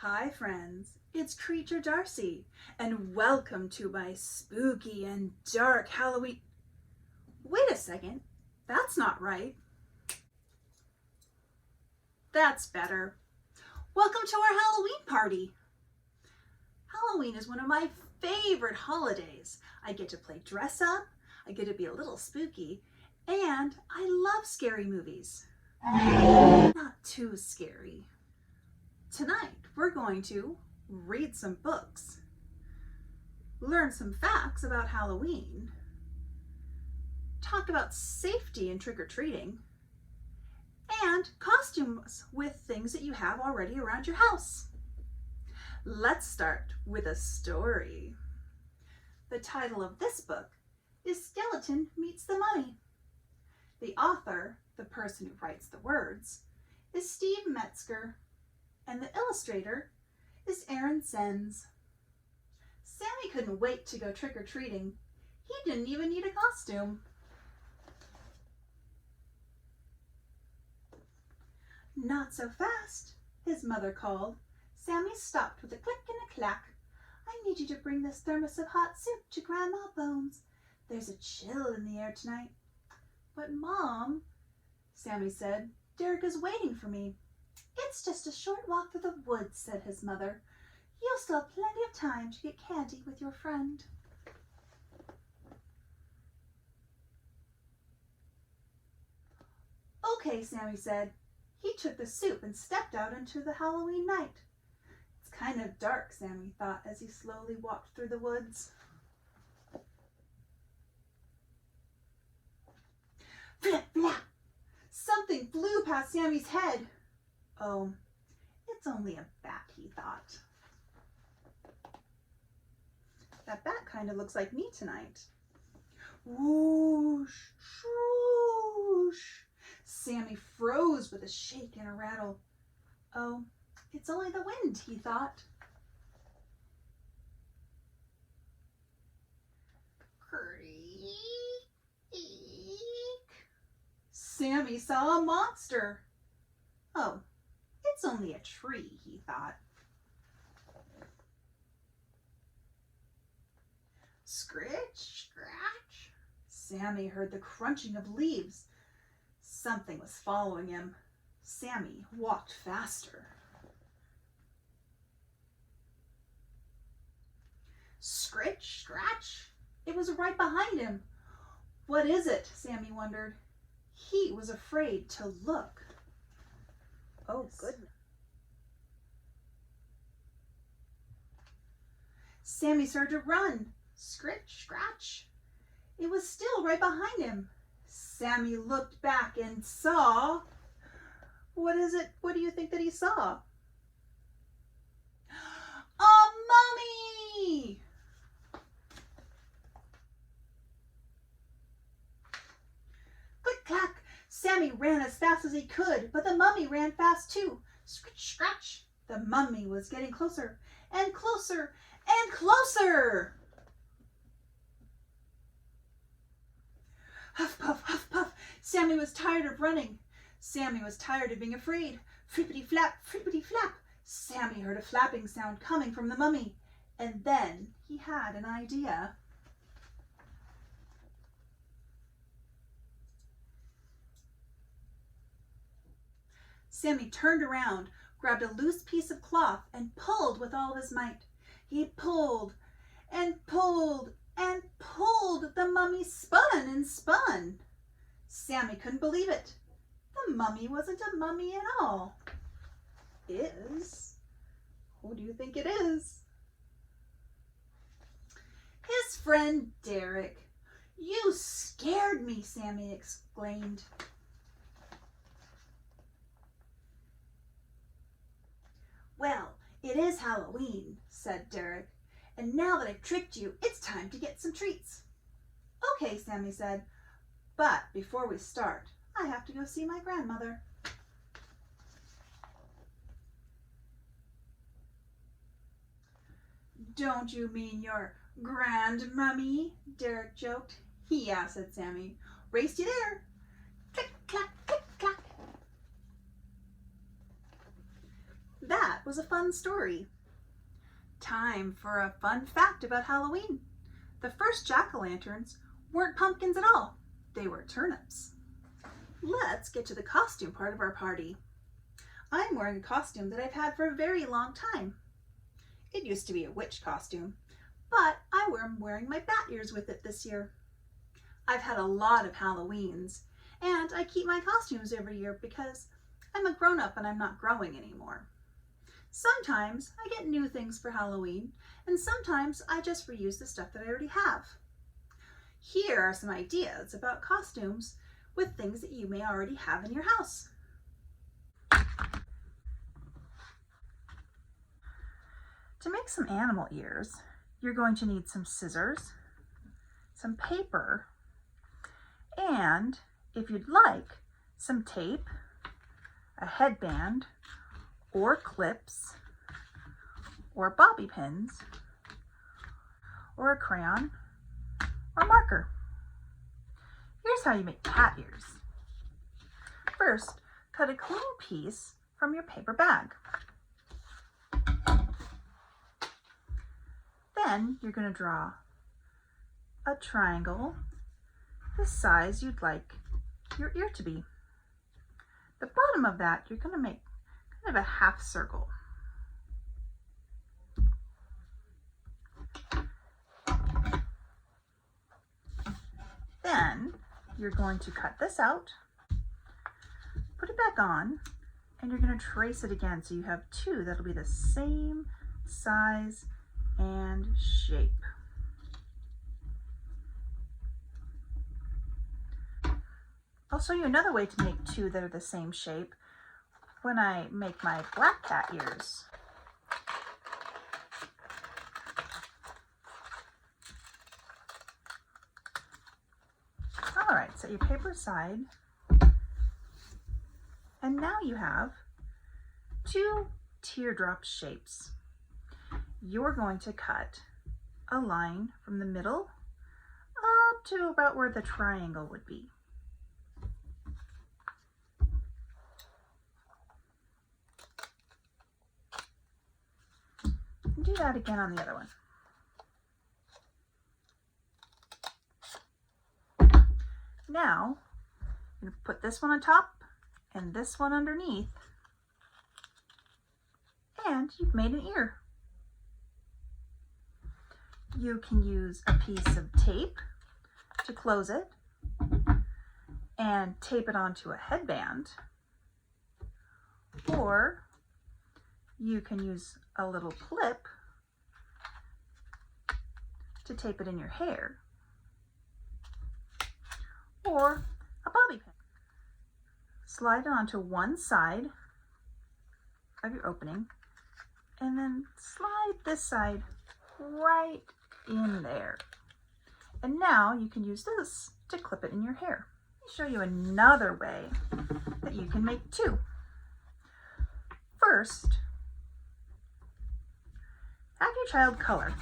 Hi friends, it's Creature Darcy, and welcome to my spooky and dark Halloween. Wait a second, that's not right. That's better. Welcome to our Halloween party. Halloween is one of my favorite holidays. I get to play dress up, I get to be a little spooky, and I love scary movies. Not too scary. Tonight, we're going to read some books, learn some facts about Halloween, talk about safety in trick-or-treating, and costumes with things that you have already around your house. Let's start with a story. The title of this book is Skeleton Meets the Mummy. The author, the person who writes the words, is Steve Metzger, and the illustrator is Aaron Sens. Sammy couldn't wait to go trick-or-treating. He didn't even need a costume. Not so fast, his mother called. Sammy stopped with a click and a clack. I need you to bring this thermos of hot soup to Grandma Bones. There's a chill in the air tonight. But Mom, Sammy said, Derek is waiting for me. It's just a short walk through the woods, said his mother. You'll still have plenty of time to get candy with your friend. Okay, Sammy said. He took the soup and stepped out into the Halloween night. It's kind of dark, Sammy thought as he slowly walked through the woods. Flip, flap! Something flew past Sammy's head. Oh, it's only a bat, he thought. That bat kind of looks like me tonight. Whoosh, swoosh. Sammy froze with a shake and a rattle. Oh, it's only the wind, he thought. Creak. Sammy saw a monster. Oh, it's only a tree, he thought. Scritch, scratch. Sammy heard the crunching of leaves. Something was following him. Sammy walked faster. Scritch, scratch. It was right behind him. What is it? Sammy wondered. He was afraid to look. Oh, goodness. Sammy started to run. Scritch, scratch. It was still right behind him. Sammy looked back and saw... What is it? What do you think that he saw? A mummy! Click, clack. Sammy ran as fast as he could, but the mummy ran fast too. Scritch, scratch. The mummy was getting closer and closer and closer. Huff, puff, huff, puff. Sammy was tired of running. Sammy was tired of being afraid. Flippity flap, flippity flap. Sammy heard a flapping sound coming from the mummy. And then he had an idea. Sammy turned around, grabbed a loose piece of cloth, and pulled with all his might. He pulled and pulled and pulled. The mummy spun and spun. Sammy couldn't believe it. The mummy wasn't a mummy at all. Is? Who do you think it is? His friend Derek. You scared me, Sammy exclaimed. Well, it is Halloween, said Derek, and now that I've tricked you, it's time to get some treats. Okay, Sammy said, but before we start, I have to go see my grandmother. Don't you mean your grandmummy? Derek joked. Yeah, said Sammy. Raced you there. Click, clack, click, clack. That that was a fun story. Time for a fun fact about Halloween. The first jack-o'-lanterns weren't pumpkins at all. They were turnips. Let's get to the costume part of our party. I'm wearing a costume that I've had for a very long time. It used to be a witch costume, but I'm wearing my bat ears with it this year. I've had a lot of Halloweens, and I keep my costumes every year because I'm a grown-up and I'm not growing anymore. Sometimes I get new things for Halloween, and sometimes I just reuse the stuff that I already have. Here are some ideas about costumes with things that you may already have in your house. To make some animal ears, you're going to need some scissors, some paper, and if you'd like, some tape, a headband, or clips, or bobby pins, or a crayon, or marker. Here's how you make cat ears. First, cut a clean piece from your paper bag. Then you're going to draw a triangle the size you'd like your ear to be. The bottom of that, you're going to make kind of a half circle. Then you're going to cut this out, put it back on, and you're going to trace it again so you have two that'll be the same size and shape. I'll show you another way to make two that are the same shape when I make my black cat ears. All right, set your paper aside, and now you have two teardrop shapes. You're going to cut a line from the middle up to about where the triangle would be. Do that again on the other one. Now, I'm going to put this one on top and this one underneath, and you've made an ear. You can use a piece of tape to close it and tape it onto a headband, or you can use a little clip to tape it in your hair, or a bobby pin. Slide it onto one side of your opening and then slide this side right in there. And now you can use this to clip it in your hair. Let me show you another way that you can make two. First, have your child color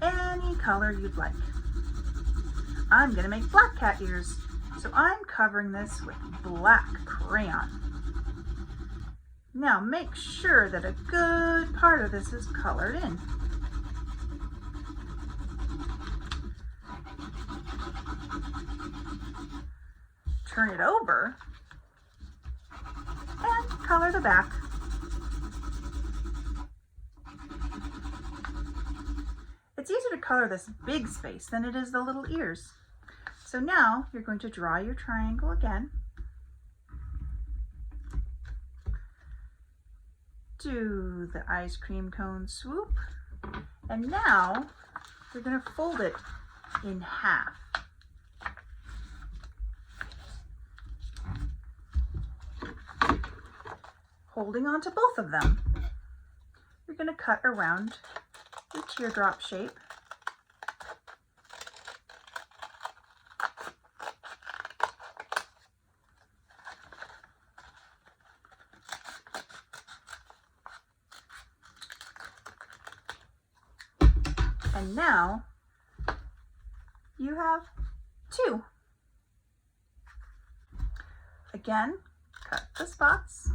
any color you'd like. I'm going to make black cat ears, so I'm covering this with black crayon. Now make sure that a good part of this is colored in. Turn it over and color the back. It's easier to color this big space than it is the little ears. So now you're going to draw your triangle again. Do the ice cream cone swoop. And now you're going to fold it in half. Holding on to both of them, you're going to cut around the teardrop shape. And now you have two. Again, cut the spots.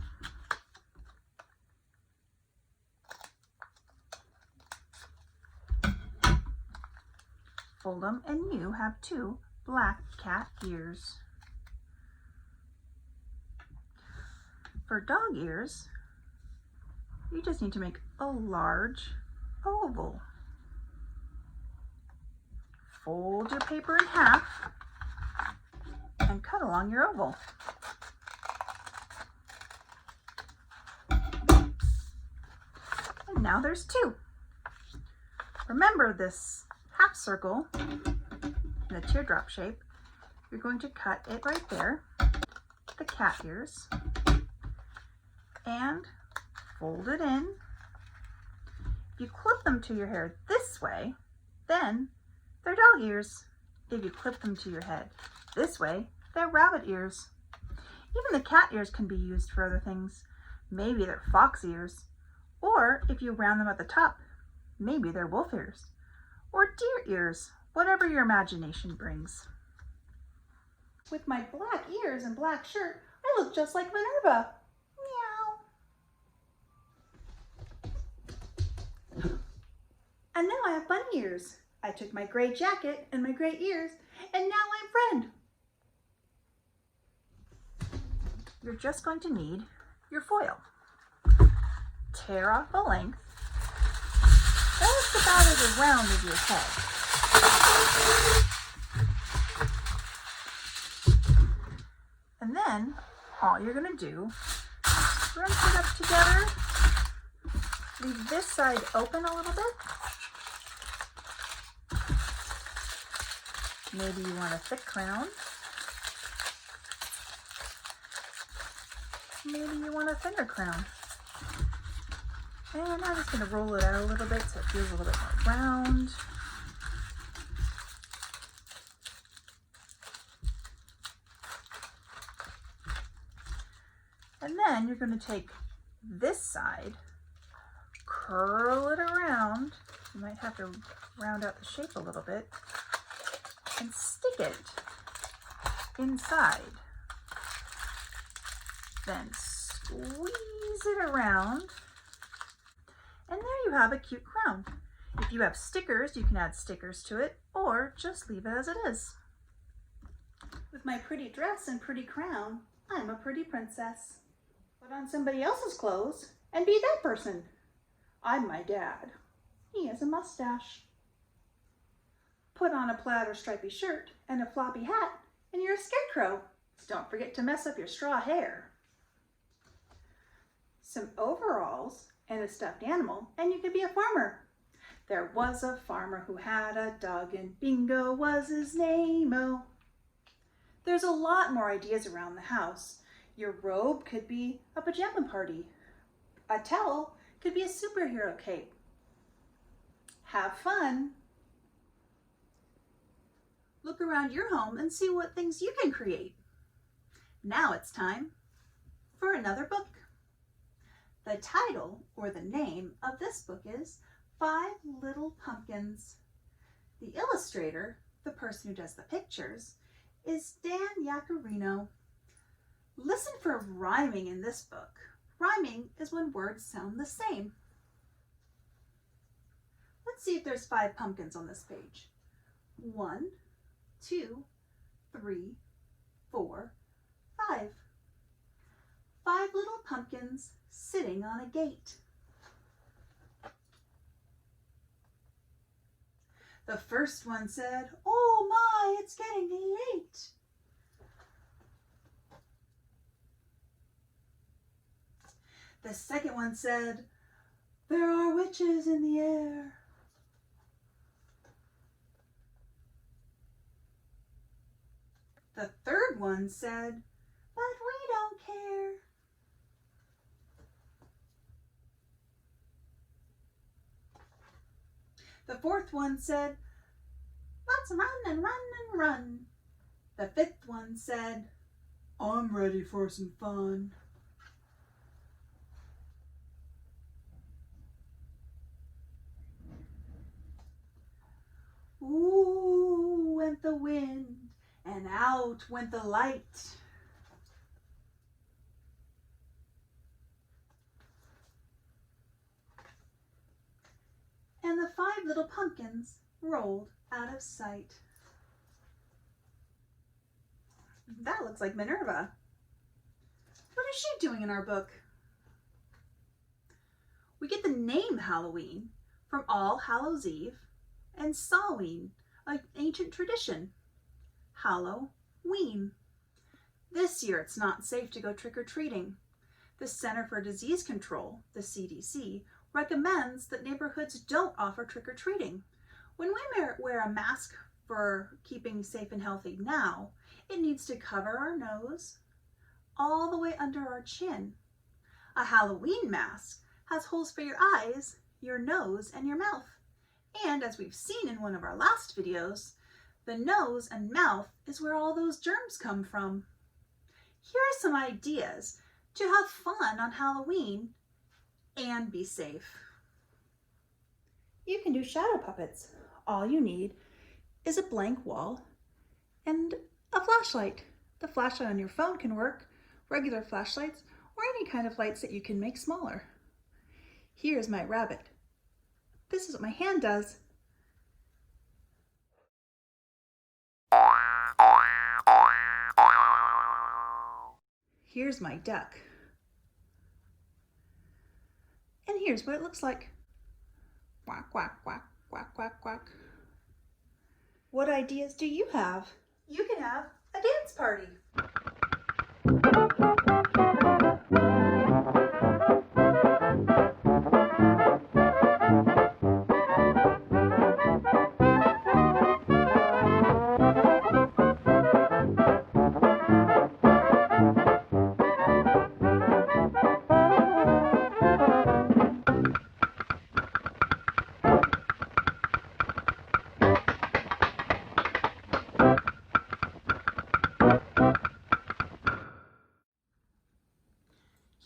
fold them, and you have 2 black cat ears. For dog ears, you just need to make a large oval. Fold your paper in half and cut along your oval. And now there's 2. Remember this half circle in a teardrop shape. You're going to cut it right there, the cat ears, and fold it in. If you clip them to your hair this way, then they're dog ears. If you clip them to your head this way, they're rabbit ears. Even the cat ears can be used for other things. Maybe they're fox ears, or if you round them at the top, maybe they're wolf ears, or deer ears, whatever your imagination brings. With my black ears and black shirt, I look just like Minerva. Meow. And now I have bunny ears. I took my gray jacket and my gray ears, and now I'm friend. You're just going to need your foil. Tear off the length. That's about as round as your head. And then all you're going to do, scrunch it up together, leave this side open a little bit. Maybe you want a thick crown. Maybe you want a thinner crown. And I'm just going to roll it out a little bit so it feels a little bit more round. And then you're going to take this side, curl it around. You might have to round out the shape a little bit, and stick it inside. Then squeeze it around, and there you have a cute crown. If you have stickers, you can add stickers to it, or just leave it as it is. With my pretty dress and pretty crown, I'm a pretty princess. Put on somebody else's clothes and be that person. I'm my dad. He has a mustache. Put on a plaid or stripy shirt and a floppy hat, and you're a scarecrow. Don't forget to mess up your straw hair. Some overalls and a stuffed animal, and you could be a farmer. There was a farmer who had a dog, and Bingo was his name-o. There's a lot more ideas around the house. Your robe could be a pajama party. A towel could be a superhero cape. Have fun. Look around your home and see what things you can create. Now it's time for another book. The title, or the name, of this book is 5 Little Pumpkins. The illustrator, the person who does the pictures, is Dan Yacarino. Listen for rhyming in this book. Rhyming is when words sound the same. Let's see if there's 5 pumpkins on this page. 1, 2, 3, 4, 5. 5 little pumpkins sitting on a gate. The first one said, "Oh my, it's getting late." The second one said, "There are witches in the air." The third one said, "But we don't care." The fourth one said, "Let's run and run and run." The fifth one said, "I'm ready for some fun." Ooh, went the wind, and out went the light. And the 5 little pumpkins rolled out of sight. That looks like Minerva. What is she doing in our book? We get the name Halloween from All Hallows Eve and Samhain, an ancient tradition. Halloween. This year it's not safe to go trick-or-treating. The Center for Disease Control, the CDC, recommends that neighborhoods don't offer trick-or-treating. When we wear a mask for keeping safe and healthy now, it needs to cover our nose all the way under our chin. A Halloween mask has holes for your eyes, your nose, and your mouth. And as we've seen in one of our last videos, the nose and mouth is where all those germs come from. Here are some ideas to have fun on Halloween and be safe. You can do shadow puppets. All you need is a blank wall and a flashlight. The flashlight on your phone can work, regular flashlights, or any kind of lights that you can make smaller. Here's my rabbit. This is what my hand does. Here's my duck. And here's what it looks like. Quack, quack, quack, quack, quack, quack. What ideas do you have? You can have a dance party.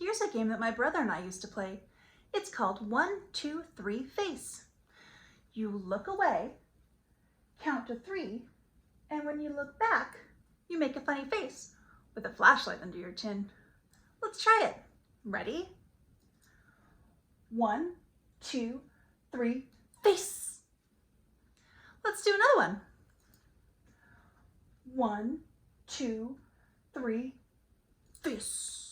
Here's a game that my brother and I used to play. It's called 1, 2, 3 Face. You look away, count to 3, and when you look back, you make a funny face with a flashlight under your chin. Let's try it. Ready? 1, 2, 3, face. Let's do another one. 1, 2, 3, face.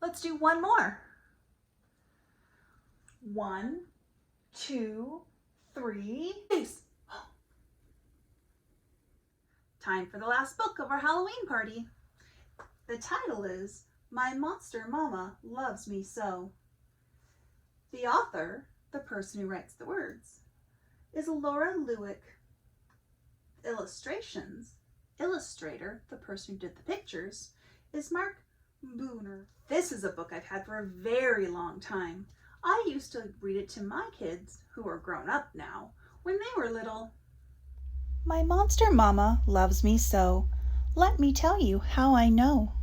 Let's do one more. 1, 2, 3, face. Time for the last book of our Halloween party. The title is My Monster Mama Loves Me So. The author, the person who writes the words, is Laura Lewick. Illustrations, illustrator, the person who did the pictures, is Mark Booner. This is a book I've had for a very long time. I used to read it to my kids, who are grown up now, when they were little. My monster mama loves me so. Let me tell you how I know.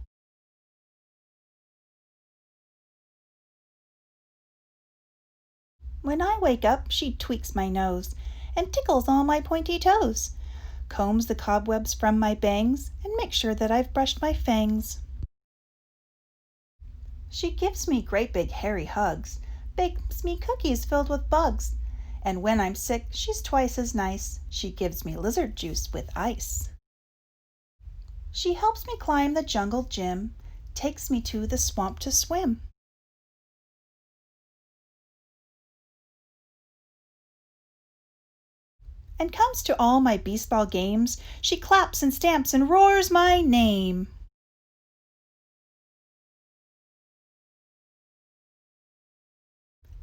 When I wake up, she tweaks my nose and tickles all my pointy toes, combs the cobwebs from my bangs, and makes sure that I've brushed my fangs. She gives me great big hairy hugs, bakes me cookies filled with bugs, and when I'm sick, she's twice as nice. She gives me lizard juice with ice. She helps me climb the jungle gym, takes me to the swamp to swim. And comes to all my baseball games. She claps and stamps and roars my name.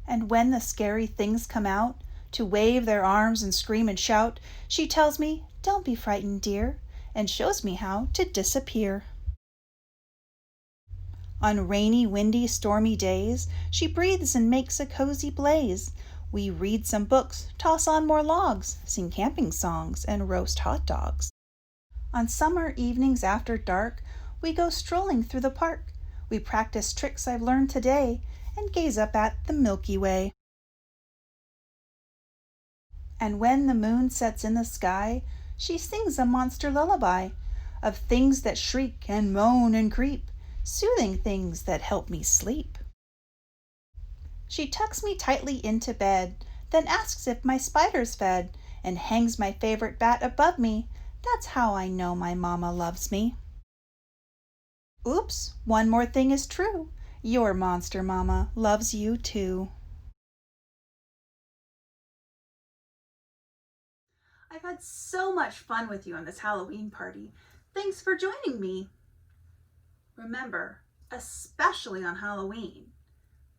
And when the scary things come out to wave their arms and scream and shout, she tells me, "Don't be frightened, dear," and shows me how to disappear. On rainy, windy, stormy days, she breathes and makes a cozy blaze. We read some books, toss on more logs, sing camping songs, and roast hot dogs. On summer evenings after dark, we go strolling through the park. We practice tricks I've learned today and gaze up at the Milky Way. And when the moon sets in the sky, she sings a monster lullaby of things that shriek and moan and creep, soothing things that help me sleep. She tucks me tightly into bed, then asks if my spider's fed, and hangs my favorite bat above me. That's how I know my mama loves me. Oops, one more thing is true. Your monster mama loves you too. I've had so much fun with you on this Halloween party. Thanks for joining me. Remember, especially on Halloween,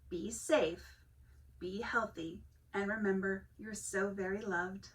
be safe, be healthy, and remember, you're so very loved.